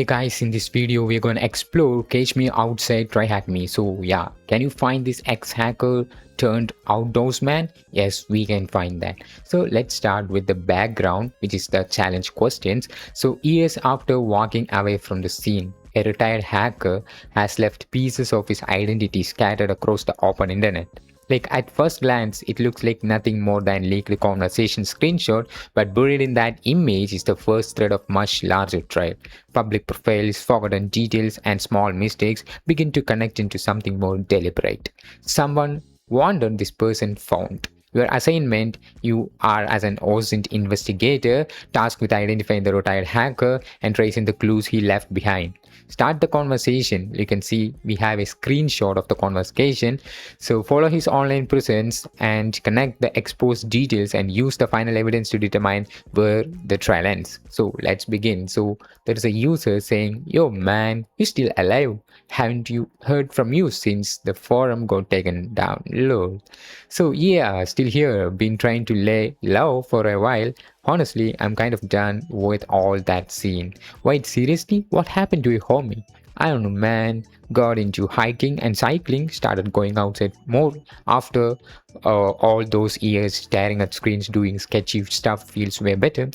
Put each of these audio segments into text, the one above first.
Hey guys, in this video we're going to explore Catch Me Outside TryHackMe. So yeah, can you find this ex-hacker turned outdoors man? Yes, we can find that. So let's start with the background, which is the challenge questions. So years after walking away from the scene, a retired hacker has left pieces of his identity scattered across the open internet. Like at first glance, it looks like nothing more than leaked conversation screenshot, but buried in that image is the first thread of much larger trail. Public profiles, forgotten details, and small mistakes begin to connect into something more deliberate. Someone wanted this person found. Your assignment, you are as an OSINT investigator, tasked with identifying the retired hacker and tracing the clues he left behind. Start the conversation. You can see we have a screenshot of the conversation. So follow his online presence and connect the exposed details and use the final evidence to determine where the trial ends. So let's begin. So there is a user saying, "Yo man, you still alive? Haven't you heard from you since the forum got taken down? Lol." So yeah, still here, been trying to lay low for a while. Honestly, I'm kind of done with all that scene. Wait, seriously? What happened to your homie? I don't know, man. Got into hiking and cycling, started going outside more after all those years staring at screens doing sketchy stuff feels way better.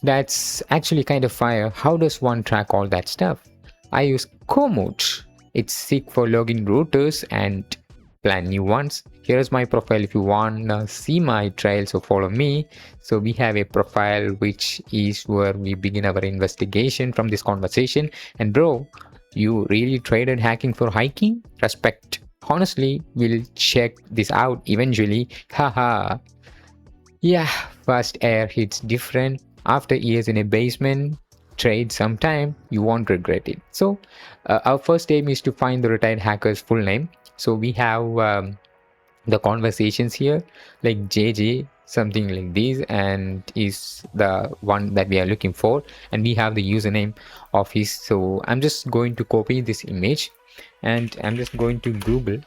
That's actually kind of fire. How does one track all that stuff? I use Komoot. It's sick for logging routers and plan new ones. Here's my profile if you want to see my trail, so follow me. So we have a profile which is where we begin our investigation from this conversation. And bro, you really traded hacking for hiking? Respect. Honestly, we'll check this out eventually. Haha. Yeah, fast air hits different. After years in a basement, trade sometime, you won't regret it. So our first aim is to find the retired hacker's full name. So we have the conversations here, like JJ, something like this, and is the one that we are looking for. And we have the username of his. So I'm just going to copy this image and I'm just going to Google.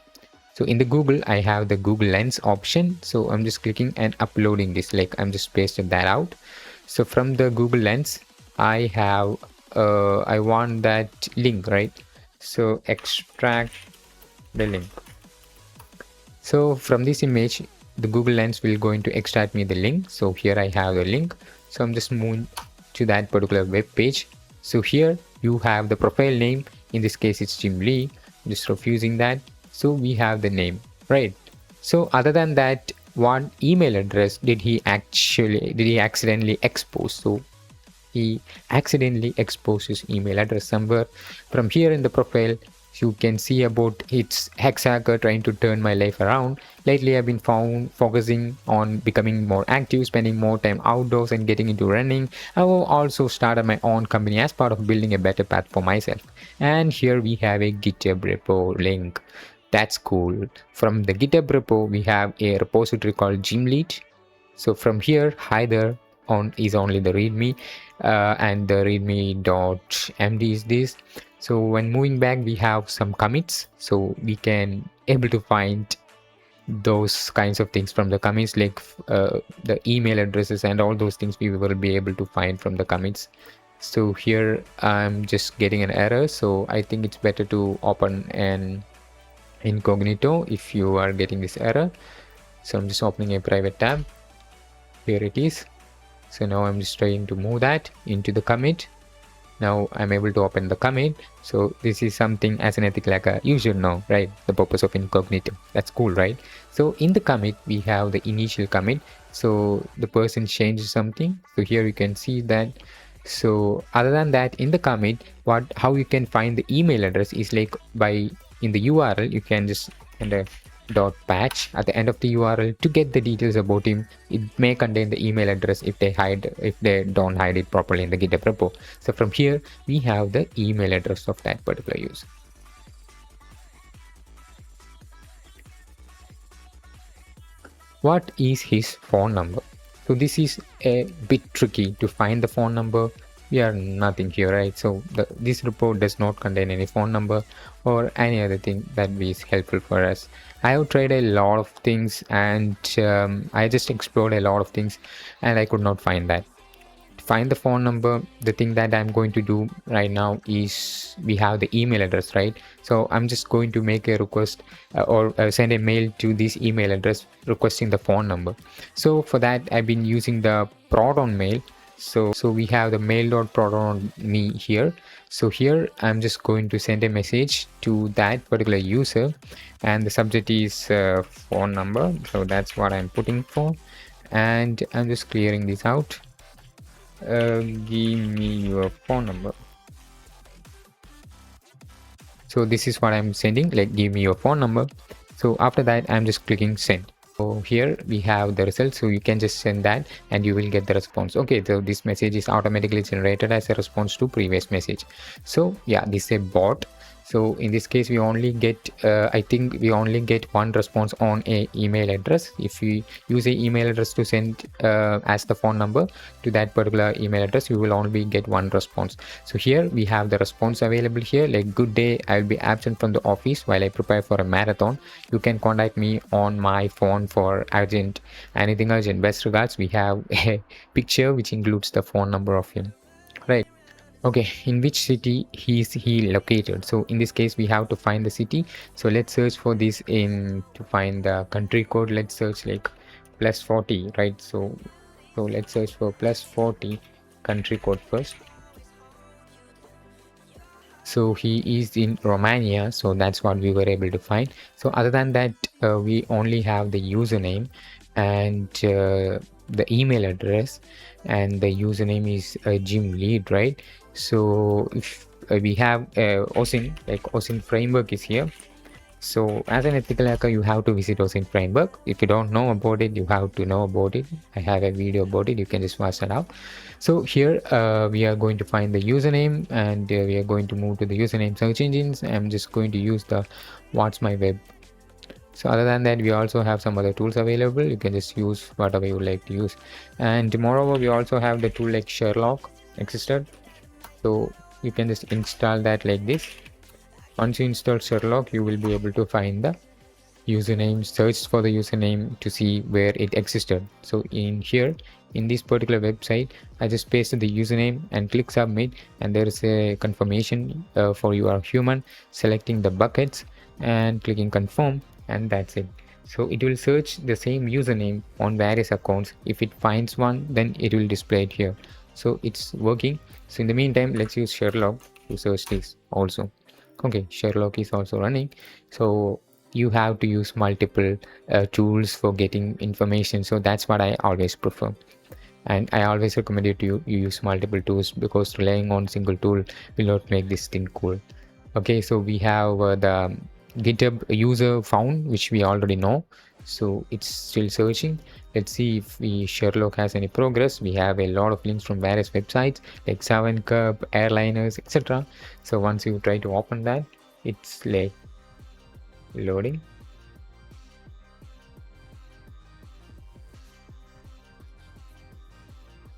So in the Google, I have the Google Lens option. So I'm just clicking and uploading this, like I'm just pasted that out. So from the Google Lens, I have, I want that link, right? So extract the link. So from this image, the Google Lens will going to extract me the link. So here I have the link. So I'm just moving to that particular web page. So here you have the profile name. In this case, it's Jim Lee. I'm just refusing that. So we have the name, right? So other than that, what email address did he accidentally expose? So he accidentally exposed his email address somewhere. From here in the profile, you can see about it's hacker trying to turn my life around. Lately, I've been focusing on becoming more active, spending more time outdoors and getting into running. I will also started my own company as part of building a better path for myself. And here we have a GitHub repo link. That's cool. From the GitHub repo, we have a repository called Gymlead. So from here, either on is only the readme and the readme.md is this. So when moving back, we have some commits, so we can able to find those kinds of things from the commits, like the email addresses and all those things we will be able to find from the commits. So here I'm just getting an error, so I think it's better to open an incognito if you are getting this error. So I'm just opening a private tab. Here it is. So now I'm just trying to move that into the commit. Now I'm able to open the commit. So this is something as an ethic like you should know, right? The purpose of incognito. That's cool, right? So in the commit, we have the initial commit. So the person changed something. So here you can see that. So other than that, in the commit, how you can find the email address is like by in the URL, you can just enter .patch at the end of the URL to get the details about him. It may contain the email address if they don't hide it properly in the GitHub repo. So from here we have the email address of that particular user. What is his phone number? So this is a bit tricky to find the phone number. We are nothing here, right? So this report does not contain any phone number or any other thing that is helpful for us. I have tried a lot of things and I just explored a lot of things and I could not find that. find the phone number, the thing that I'm going to do right now is we have the email address, right? So I'm just going to make a request or send a mail to this email address requesting the phone number. So for that, I've been using the proton mail. So we have the mail.proton.me here. So here I'm just going to send a message to that particular user, and the subject is phone number. So that's what I'm putting for, and I'm just clearing this out. Give me your phone number. So this is what I'm sending, like give me your phone number. So after that, I'm just clicking send. So here we have the result, so you can just send that and you will get the response. Okay, so this message is automatically generated as a response to previous message. So yeah, this is a bot. So in this case, we only get I think we only get one response on a email address. If we use a email address to send as the phone number to that particular email address, you will only get one response. So here we have the response available here, like good day, I'll be absent from the office while I prepare for a marathon. You can contact me on my phone for urgent, anything urgent. Best regards. We have a picture which includes the phone number of him, right? Okay, in which city is he located? So in this case, we have to find the city. So let's search for this to find the country code. Let's search like +40, right? So let's search for +40 country code first. So he is in Romania, so that's what we were able to find. So other than that, we only have the username and the email address, and the username is gym lead, right? So if we have OSINT, like OSINT framework is here. So as an ethical hacker, you have to visit OSINT framework. If you don't know about it, you have to know about it. I have a video about it. You can just watch that out. So here we are going to find the username, and we are going to move to the username search engines. I'm just going to use the what's my web. So other than that, we also have some other tools available. You can just use whatever you like to use. And moreover, we also have the tool like Sherlock existed. So you can just install that like this. Once you install Sherlock, you will be able to find the username, search for the username to see where it existed. So in here, in this particular website, I just pasted the username and click submit, and there is a confirmation for you are human, selecting the buckets and clicking confirm, and that's it. So it will search the same username on various accounts. If it finds one, then it will display it here. So it's working. So in the meantime, let's use Sherlock to search this also. Okay, Sherlock is also running. So you have to use multiple tools for getting information. So that's what I always prefer. And I always recommend you to use multiple tools, because relying on single tool will not make this thing cool. Okay, so we have the GitHub user found, which we already know. So it's still searching. Let's see if Sherlock has any progress. We have a lot of links from various websites like 7Cup, airliners, etc. So once you try to open that, it's like loading.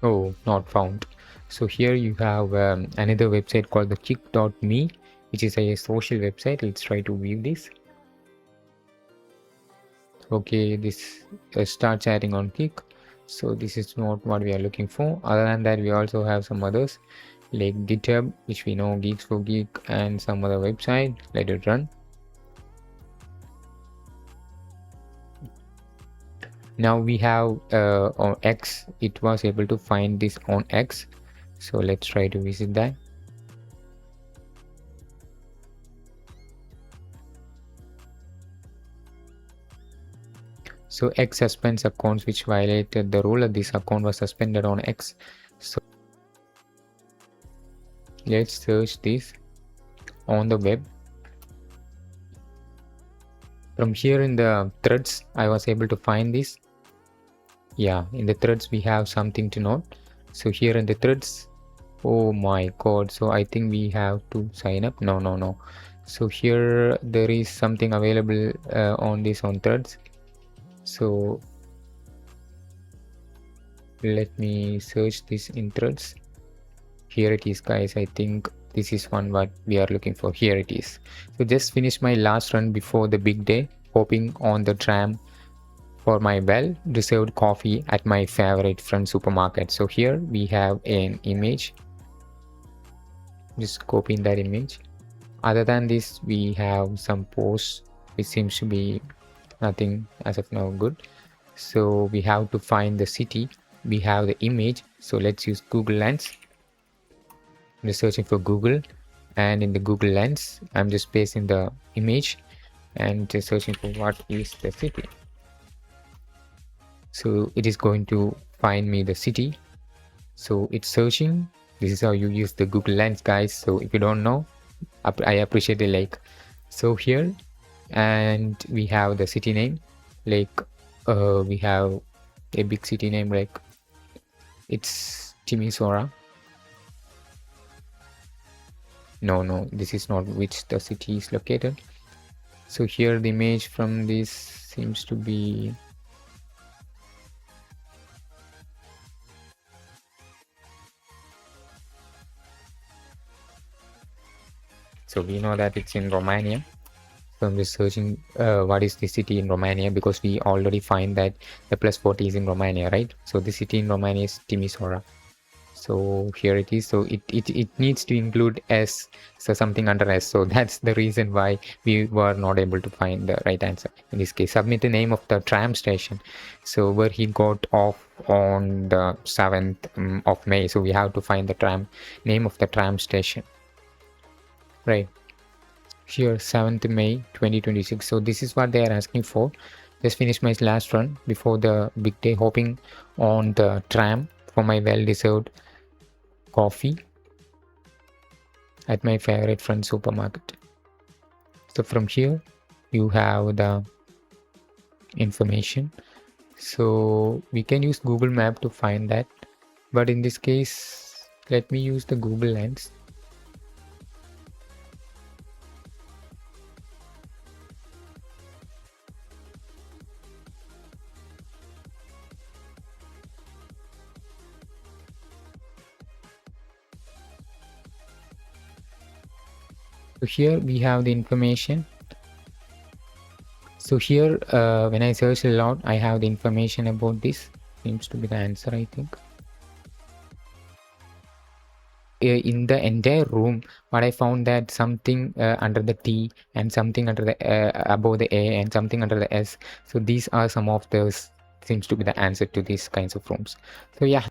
Oh, not found. So here you have another website called the kick.me, which is a social website. Let's try to view this. Okay, this start chatting on Kick. So this is not what we are looking for. Other than that, we also have some others like GitHub, which we know Geeks for Geek, and some other website. Let it run. Now we have on X. It was able to find this on X. So let's try to visit that. So X suspends accounts which violated the rule. This account was suspended on X. So let's search this on the web. From here in the threads, I was able to find this. Yeah, in the threads we have something to note. So here in the threads, oh my god, so I think we have to sign up. No. So here there is something available on threads. So let me search this in threads. Here it is, guys. I think this is one what we are looking for. Here it is. So just finished my last run before the big day, hopping on the tram for my well-deserved coffee at my favorite friend supermarket. So here we have an image. Just copying that image. Other than this, we have some posts which seems to be nothing as of now good. So we have to find the city. We have the image. So let's use Google Lens. I'm just searching for Google, and in the Google Lens, I'm just pasting the image and just searching for what is the city. So it is going to find me the city. So it's searching. This is how you use the Google Lens, guys. So if you don't know, I appreciate the like. So here, and we have the city name, like we have a big city name, like it's Timisoara. No, this is not which the city is located. So here the image from this seems to be so we know that it's in Romania. So I'm just searching what is the city in Romania, because we already find that the plus 40 is in Romania, right? So the city in Romania is Timisoara. So here it is. So it needs to include S, so something under S. So that's the reason why we were not able to find the right answer. In this case, submit the name of the tram station. So where he got off on the 7th of May. So we have to find the tram name of the tram station. Right. Here 7th May 2026. So this is what they are asking for. Just finished my last run before the big day, hopping on the tram for my well-deserved coffee at my favorite friend supermarket. So from here you have the information. So we can use Google Map to find that, but in this case let me use the Google Lens. So here we have the information. So here when I search a lot, I have the information about this. Seems to be the answer, I think. In the entire room, but I found that something under the T and something under the above the A and something under the S. So these are some of those seems to be the answer to these kinds of rooms. So yeah.